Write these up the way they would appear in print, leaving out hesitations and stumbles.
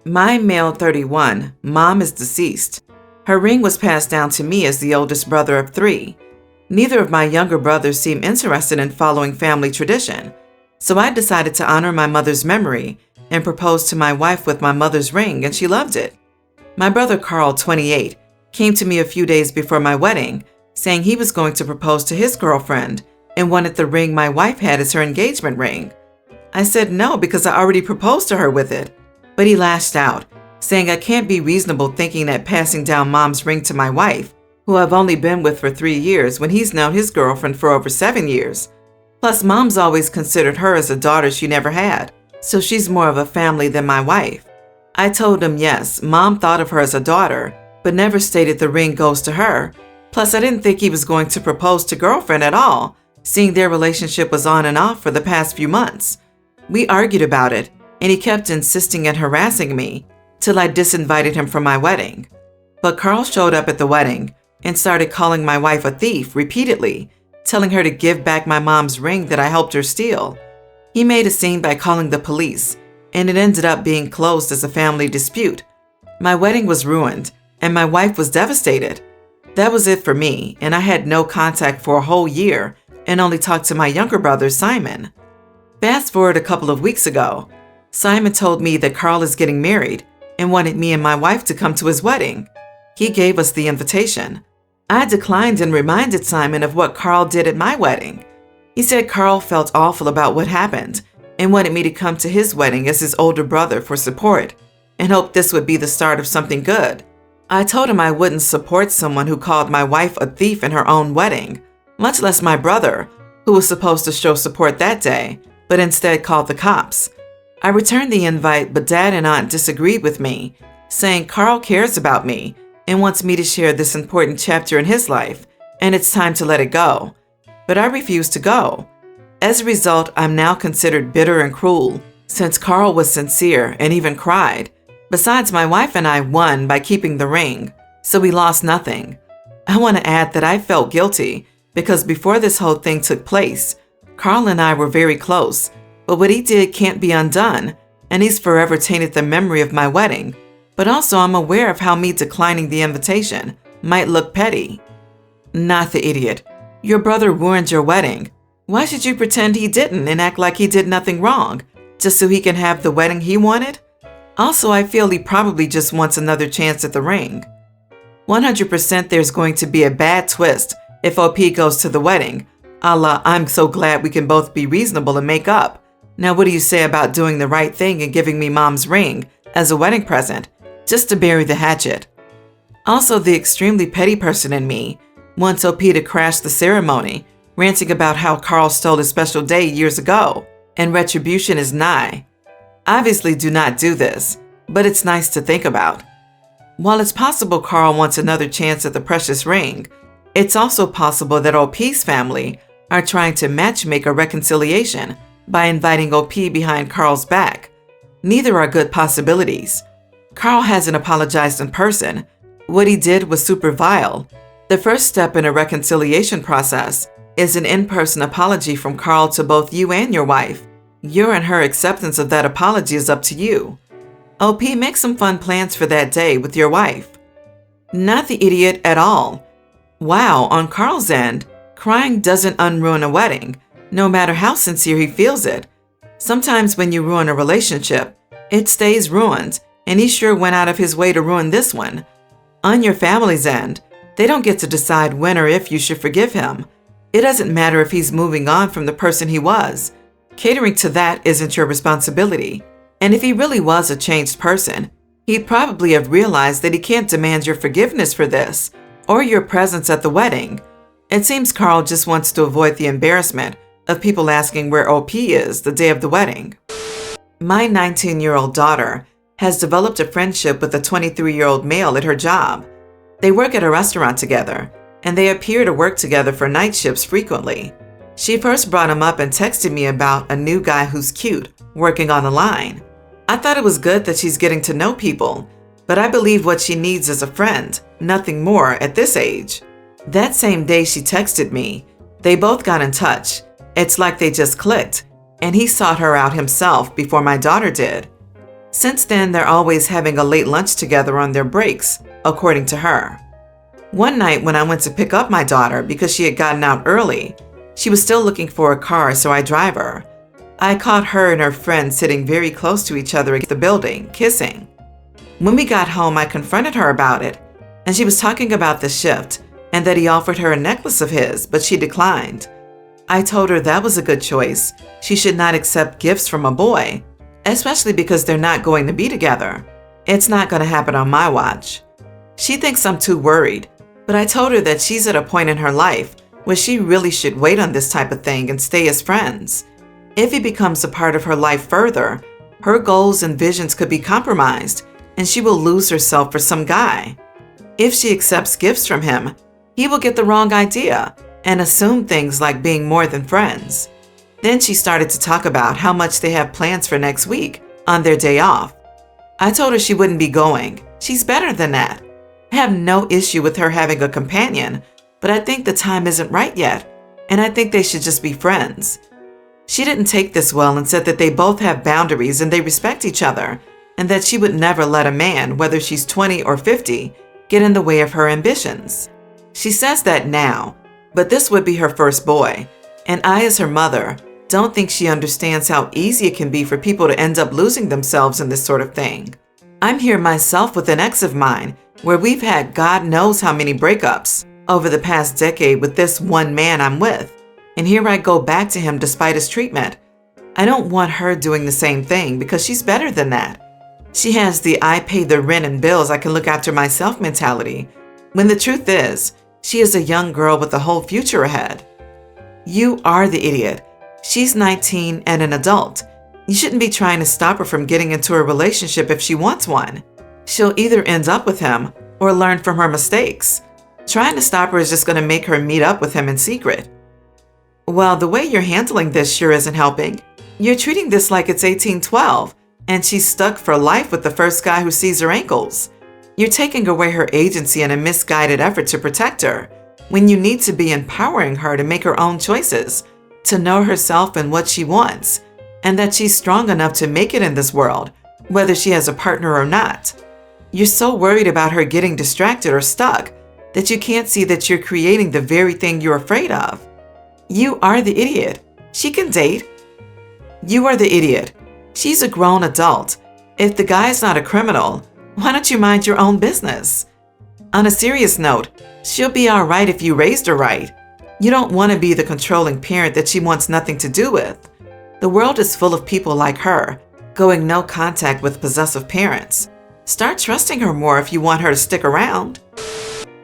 My male 31, mom is deceased. Her ring was passed down to me as the oldest brother of 3. Neither of my younger brothers seem interested in following family tradition, so I decided to honor my mother's memory and proposed to my wife with my mother's ring, and she loved it. My brother Carl, 28, came to me a few days before my wedding, saying he was going to propose to his girlfriend and wanted the ring my wife had as her engagement ring. I said no because I already proposed to her with it, but he lashed out, saying I can't be reasonable thinking that passing down mom's ring to my wife, who I've only been with for 3 years when he's known his girlfriend for over 7 years. Plus, mom's always considered her as a daughter she never had, so she's more of a family than my wife. I told him yes, mom thought of her as a daughter, but never stated the ring goes to her. Plus, I didn't think he was going to propose to girlfriend at all, seeing their relationship was on and off for the past few months. We argued about it, and he kept insisting and harassing me, till I disinvited him from my wedding. But Carl showed up at the wedding and started calling my wife a thief repeatedly, telling her to give back my mom's ring that I helped her steal. He made a scene by calling the police, and it ended up being closed as a family dispute. My wedding was ruined, and my wife was devastated. That was it for me, and I had no contact for a whole year and only talked to my younger brother, Simon. Fast forward a couple of weeks ago, Simon told me that Carl is getting married and wanted me and my wife to come to his wedding. He gave us the invitation. I declined and reminded Simon of what Carl did at my wedding. He said Carl felt awful about what happened and wanted me to come to his wedding as his older brother for support and hoped this would be the start of something good. I told him I wouldn't support someone who called my wife a thief in her own wedding, much less my brother, who was supposed to show support that day, but instead called the cops. I returned the invite, but Dad and Aunt disagreed with me, saying Carl cares about me and wants me to share this important chapter in his life, and it's time to let it go. But I refused to go. As a result, I'm now considered bitter and cruel, since Carl was sincere and even cried. Besides, my wife and I won by keeping the ring, so we lost nothing. I want to add that I felt guilty because before this whole thing took place, Carl and I were very close, but what he did can't be undone, and he's forever tainted the memory of my wedding. But also, I'm aware of how me declining the invitation might look petty. Not the idiot. Your brother ruined your wedding. Why should you pretend he didn't and act like he did nothing wrong, just so he can have the wedding he wanted? Also, I feel he probably just wants another chance at the ring. 100% there's going to be a bad twist if OP goes to the wedding, a la I'm so glad we can both be reasonable and make up. Now what do you say about doing the right thing and giving me mom's ring as a wedding present, just to bury the hatchet? Also, the extremely petty person in me wants OP to crash the ceremony, ranting about how Carl stole his special day years ago, and retribution is nigh. Obviously do not do this, but it's nice to think about. While it's possible Carl wants another chance at the precious ring, it's also possible that OP's family are trying to matchmake a reconciliation by inviting OP behind Carl's back. Neither are good possibilities. Carl hasn't apologized in person. What he did was super vile. The first step in a reconciliation process is an in-person apology from Carl to both you and your wife. Your and her acceptance of that apology is up to you. OP, make some fun plans for that day with your wife. Not the idiot at all. Wow, on Carl's end, crying doesn't unruin a wedding, no matter how sincere he feels it. Sometimes when you ruin a relationship, it stays ruined, and he sure went out of his way to ruin this one. On your family's end, they don't get to decide when or if you should forgive him. It doesn't matter if he's moving on from the person he was. Catering to that isn't your responsibility. And if he really was a changed person, he'd probably have realized that he can't demand your forgiveness for this, or your presence at the wedding. It seems Carl just wants to avoid the embarrassment of people asking where OP is the day of the wedding. My 19-year-old daughter has developed a friendship with a 23-year-old male at her job. They work at a restaurant together, and they appear to work together for night shifts frequently. She first brought him up and texted me about a new guy who's cute, working on the line. I thought it was good that she's getting to know people, but I believe what she needs is a friend, nothing more at this age. That same day she texted me. They both got in touch. It's like they just clicked, and he sought her out himself before my daughter did. Since then, they're always having a late lunch together on their breaks, according to her. One night when I went to pick up my daughter because she had gotten out early, she was still looking for a car, so I drive her. I caught her and her friend sitting very close to each other against the building, kissing. When we got home, I confronted her about it, and she was talking about the shift and that he offered her a necklace of his, but she declined. I told her that was a good choice. She should not accept gifts from a boy, especially because they're not going to be together. It's not going to happen on my watch. She thinks I'm too worried, but I told her that she's at a point in her life where she really should wait on this type of thing and stay as friends. If he becomes a part of her life further, her goals and visions could be compromised, and she will lose herself for some guy. If she accepts gifts from him, he will get the wrong idea and assume things like being more than friends. Then she started to talk about how much they have plans for next week on their day off. I told her she wouldn't be going. She's better than that. I have no issue with her having a companion, but I think the time isn't right yet, and I think they should just be friends. She didn't take this well and said that they both have boundaries and they respect each other, and that she would never let a man, whether she's 20 or 50, get in the way of her ambitions. She says that now, but this would be her first boy, and I, as her mother, don't think she understands how easy it can be for people to end up losing themselves in this sort of thing. I'm here myself with an ex of mine, where we've had God knows how many breakups over the past decade with this one man I'm with, and here I go back to him despite his treatment. I don't want her doing the same thing because she's better than that. She has the I pay the rent and bills, I can look after myself mentality, when the truth is, she is a young girl with a whole future ahead. You are the idiot. She's 19 and an adult. You shouldn't be trying to stop her from getting into a relationship if she wants one. She'll either end up with him or learn from her mistakes. Trying to stop her is just going to make her meet up with him in secret. Well, the way you're handling this sure isn't helping. You're treating this like it's 1812, and she's stuck for life with the first guy who sees her ankles. You're taking away her agency in a misguided effort to protect her, when you need to be empowering her to make her own choices, to know herself and what she wants, and that she's strong enough to make it in this world, whether she has a partner or not. You're so worried about her getting distracted or stuck that you can't see that you're creating the very thing you're afraid of. You are the idiot. She can date. You are the idiot. She's a grown adult. If the guy's not a criminal, why don't you mind your own business? On a serious note, she'll be all right if you raised her right. You don't want to be the controlling parent that she wants nothing to do with. The world is full of people like her, going no contact with possessive parents. Start trusting her more if you want her to stick around.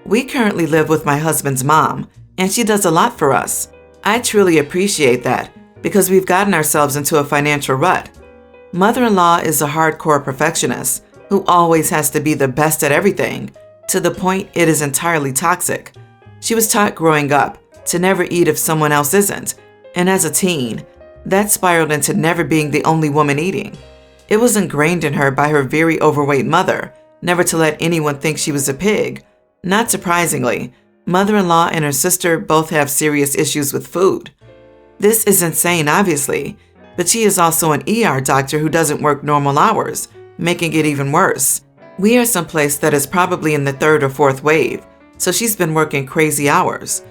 We currently live with my husband's mom, and she does a lot for us. I truly appreciate that because we've gotten ourselves into a financial rut. Mother-in-law is a hardcore perfectionist who always has to be the best at everything, to the point it is entirely toxic. She was taught growing up to never eat if someone else isn't, and as a teen, that spiraled into never being the only woman eating. It was ingrained in her by her very overweight mother, never to let anyone think she was a pig. Not surprisingly, mother-in-law and her sister both have serious issues with food. This is insane, obviously, but she is also an ER doctor who doesn't work normal hours, making it even worse. We are someplace that is probably in the third or fourth wave, so she's been working crazy hours.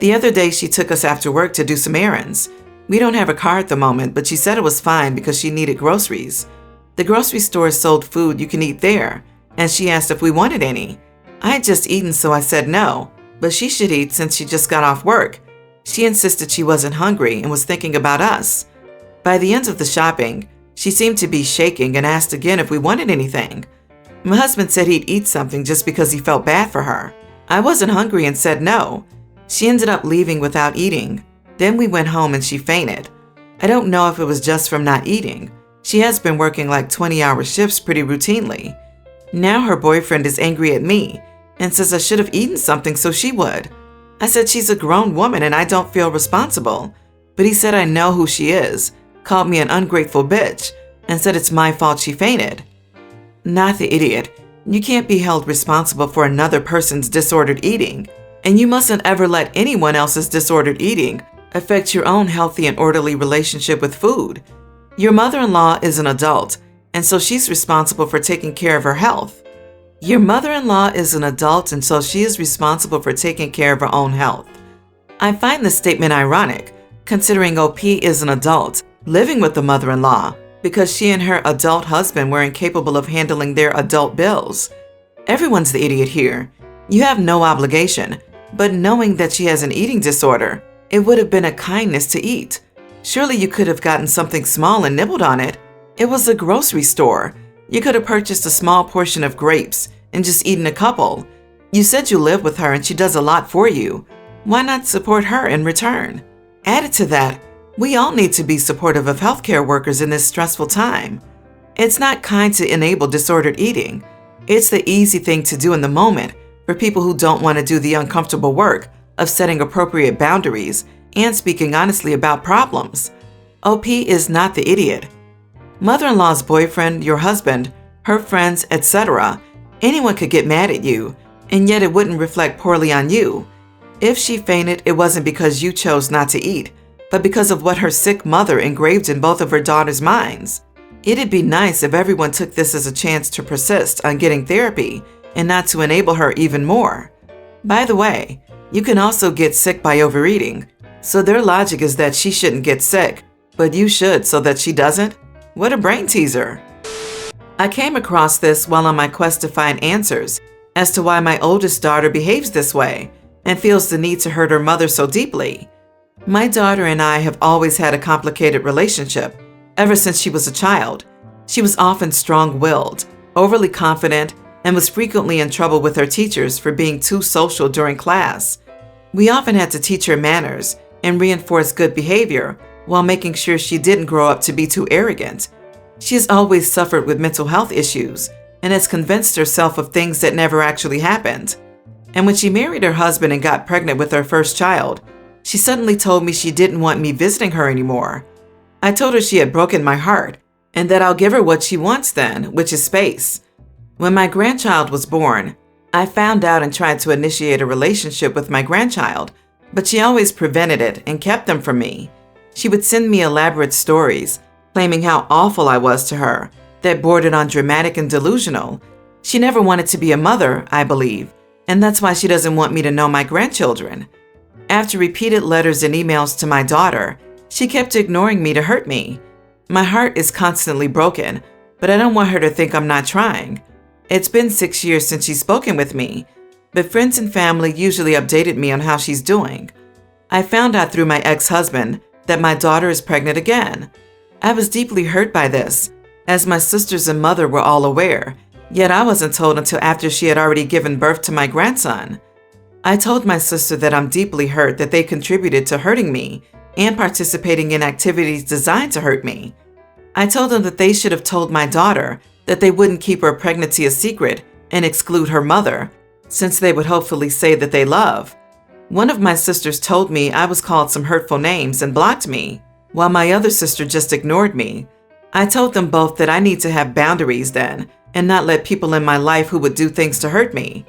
The other day she took us after work to do some errands. We don't have a car at the moment, but she said it was fine because she needed groceries. The grocery store sold food you can eat there, and she asked if we wanted any. I had just eaten, so I said no, but she should eat since she just got off work. She insisted she wasn't hungry and was thinking about us. By the end of the shopping, she seemed to be shaking and asked again if we wanted anything. My husband said he'd eat something just because he felt bad for her. I wasn't hungry and said no. She ended up leaving without eating. Then we went home and she fainted. I don't know if it was just from not eating. She has been working like 20-hour shifts pretty routinely. Now her boyfriend is angry at me and says I should have eaten something so she would. I said she's a grown woman and I don't feel responsible. But he said I know who she is, called me an ungrateful bitch, and said it's my fault she fainted. Not the idiot. You can't be held responsible for another person's disordered eating, and you mustn't ever let anyone else's disordered eating affect your own healthy and orderly relationship with food. Your mother-in-law is an adult, and so she's responsible for taking care of her health. Your mother-in-law is an adult, and so she is responsible for taking care of her own health. I find this statement ironic, considering OP is an adult living with the mother-in-law because she and her adult husband were incapable of handling their adult bills. Everyone's the idiot here. You have no obligation, but knowing that she has an eating disorder, it would have been a kindness to eat. Surely you could have gotten something small and nibbled on it. It was a grocery store. You could have purchased a small portion of grapes and just eaten a couple. You said you live with her and she does a lot for you. Why not support her in return? Added to that, we all need to be supportive of healthcare workers in this stressful time. It's not kind to enable disordered eating. It's the easy thing to do in the moment for people who don't want to do the uncomfortable work of setting appropriate boundaries and speaking honestly about problems. OP is not the idiot. Mother-in-law's boyfriend, your husband, her friends, etc. Anyone could get mad at you, and yet it wouldn't reflect poorly on you. If she fainted, it wasn't because you chose not to eat, but because of what her sick mother engraved in both of her daughters' minds. It'd be nice if everyone took this as a chance to persist on getting therapy and not to enable her even more. By the way, you can also get sick by overeating, so their logic is that she shouldn't get sick, but you should so that she doesn't? What a brain teaser. I came across this while on my quest to find answers as to why my oldest daughter behaves this way and feels the need to hurt her mother so deeply. My daughter and I have always had a complicated relationship ever since she was a child. She was often strong-willed, overly confident, and was frequently in trouble with her teachers for being too social during class. We often had to teach her manners and reinforce good behavior while making sure she didn't grow up to be too arrogant. She has always suffered with mental health issues and has convinced herself of things that never actually happened. And when she married her husband and got pregnant with her first child, she suddenly told me she didn't want me visiting her anymore. I told her she had broken my heart and that I'll give her what she wants then, which is space. When my grandchild was born, I found out and tried to initiate a relationship with my grandchild, but she always prevented it and kept them from me. She would send me elaborate stories, claiming how awful I was to her, that bordered on dramatic and delusional. She never wanted to be a mother, I believe, and that's why she doesn't want me to know my grandchildren. After repeated letters and emails to my daughter, she kept ignoring me to hurt me. My heart is constantly broken, but I don't want her to think I'm not trying. It's been 6 years since she's spoken with me, but friends and family usually updated me on how she's doing. I found out through my ex-husband that my daughter is pregnant again. I was deeply hurt by this, as my sisters and mother were all aware, yet I wasn't told until after she had already given birth to my grandson. I told my sister that I'm deeply hurt that they contributed to hurting me and participating in activities designed to hurt me. I told them that they should have told my daughter that they wouldn't keep her pregnancy a secret and exclude her mother, since they would hopefully say that they love. One of my sisters told me I was called some hurtful names and blocked me, while my other sister just ignored me. I told them both that I need to have boundaries then and not let people in my life who would do things to hurt me.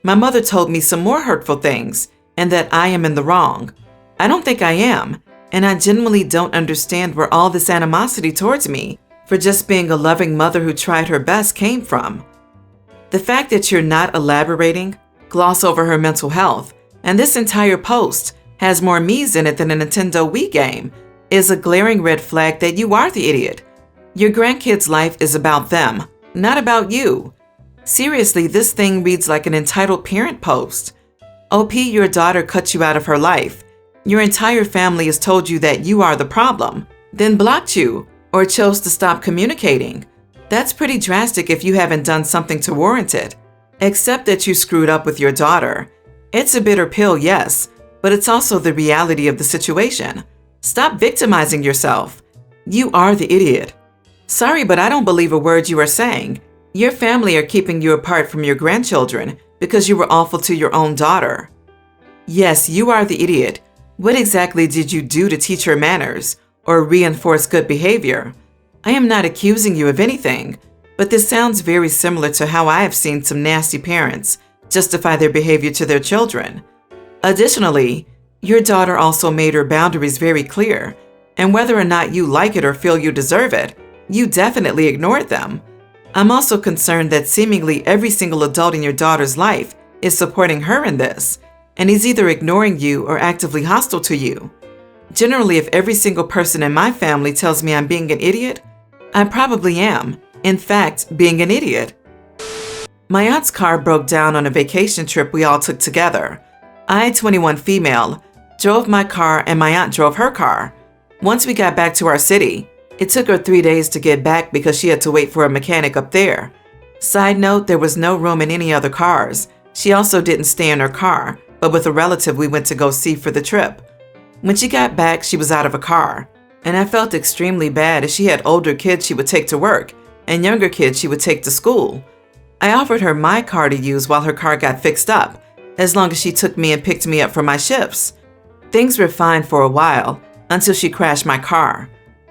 My mother told me some more hurtful things and that I am in the wrong. I don't think I am, and I genuinely don't understand where all this animosity towards me for just being a loving mother who tried her best came from. The fact that you're not elaborating, gloss over her mental health, and this entire post has more me's in it than a Nintendo Wii game is a glaring red flag that you are the idiot. Your grandkids' life is about them, not about you. Seriously, this thing reads like an entitled parent post. OP, your daughter cut you out of her life. Your entire family has told you that you are the problem, then blocked you, or chose to stop communicating. That's pretty drastic if you haven't done something to warrant it. Except that you screwed up with your daughter. It's a bitter pill, yes, but it's also the reality of the situation. Stop victimizing yourself. You are the idiot. Sorry, but I don't believe a word you are saying. Your family are keeping you apart from your grandchildren because you were awful to your own daughter. Yes, you are the idiot. What exactly did you do to teach her manners or reinforce good behavior? I am not accusing you of anything, but this sounds very similar to how I have seen some nasty parents justify their behavior to their children. Additionally, your daughter also made her boundaries very clear, and whether or not you like it or feel you deserve it, You definitely ignored them. I'm also concerned that seemingly every single adult in your daughter's life is supporting her in this, and is either ignoring you or actively hostile to you. Generally, if every single person in my family tells me I'm being an idiot, I probably am, in fact, being an idiot. My aunt's car broke down on a vacation trip we all took together. I, 21 female, drove my car and my aunt drove her car. Once we got back to our city, it took her 3 days to get back because she had to wait for a mechanic up there. Side note, there was no room in any other cars. She also didn't stay in her car, but with a relative we went to go see for the trip. When she got back, she was out of a car, and I felt extremely bad as she had older kids she would take to work and younger kids she would take to school. I offered her my car to use while her car got fixed up, as long as she took me and picked me up for my shifts. Things were fine for a while, until she crashed my car.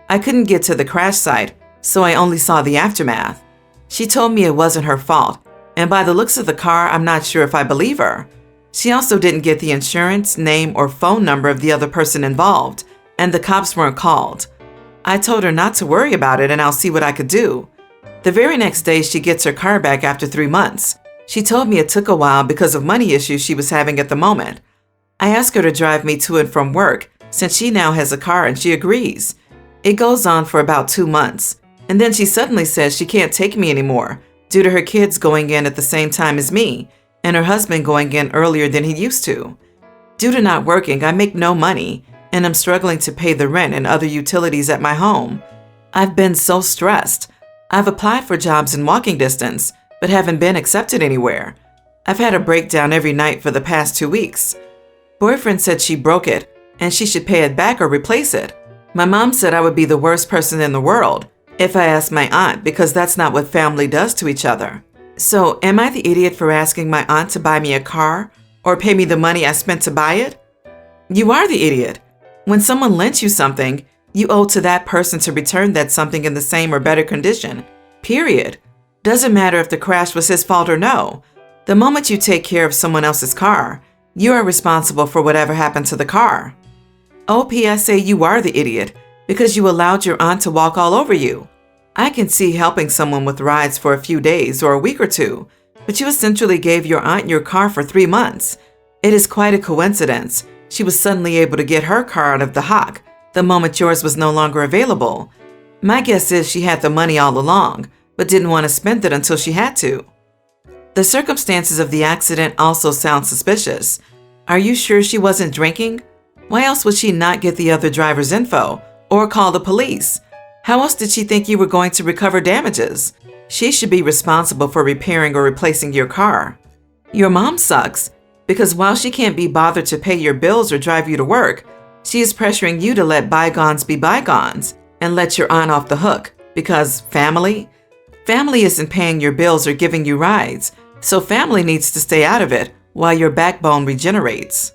I couldn't get to the crash site, so I only saw the aftermath. She told me it wasn't her fault, and by the looks of the car, I'm not sure if I believe her. She also didn't get the insurance, name, or phone number of the other person involved, and the cops weren't called. I told her not to worry about it and I'll see what I could do. The very next day, she gets her car back after 3 months. She told me it took a while because of money issues she was having at the moment. I asked her to drive me to and from work since she now has a car and she agrees. It goes on for about 2 months, and then she suddenly says she can't take me anymore due to her kids going in at the same time as me and her husband going in earlier than he used to. Due to not working, I make no money and I'm struggling to pay the rent and other utilities at my home. I've been so stressed. I've applied for jobs in walking distance, but haven't been accepted anywhere. I've had a breakdown every night for the past 2 weeks. Boyfriend said she broke it and she should pay it back or replace it. My mom said I would be the worst person in the world if I asked my aunt because that's not what family does to each other. So, am I the idiot for asking my aunt to buy me a car or pay me the money I spent to buy it? You are the idiot. When someone lends you something, you owe to that person to return that something in the same or better condition. Period. Doesn't matter if the crash was his fault or no. The moment you take care of someone else's car, you are responsible for whatever happened to the car. OPSA, you are the idiot because you allowed your aunt to walk all over you. I can see helping someone with rides for a few days or a week or two, but you essentially gave your aunt your car for 3 months. It is quite a coincidence. She was suddenly able to get her car out of the hock the moment yours was no longer available. My guess is she had the money all along, but didn't want to spend it until she had to. The circumstances of the accident also sound suspicious. Are you sure she wasn't drinking? Why else would she not get the other driver's info or call the police? How else did she think you were going to recover damages? She should be responsible for repairing or replacing your car. Your mom sucks because while she can't be bothered to pay your bills or drive you to work, she is pressuring you to let bygones be bygones and let your aunt off the hook because family? Family isn't paying your bills or giving you rides, so family needs to stay out of it while your backbone regenerates.